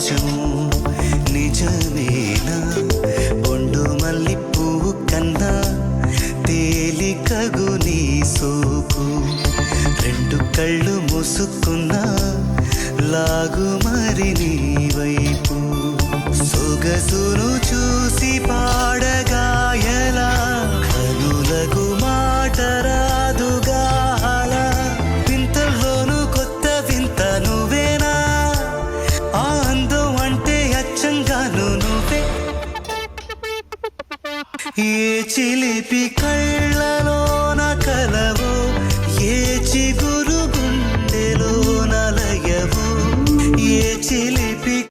ప్రపంచం నిజమేనా బొండు మల్లి పువ్వు కన్నా తేలికగు నీ సోకు రెండు కళ్ళు మూసుకున్నా లాగు మరి నీ వైపు సొగసును చూసి పాడగాయలా కనులకు మాట రాదుగా అలా వింతల్లోనూ కొత్త వింత నువ్వేనా ఆ అందం అంటే అచ్చంగాను నువ్వే ఏ చిలిపి కళ్ళ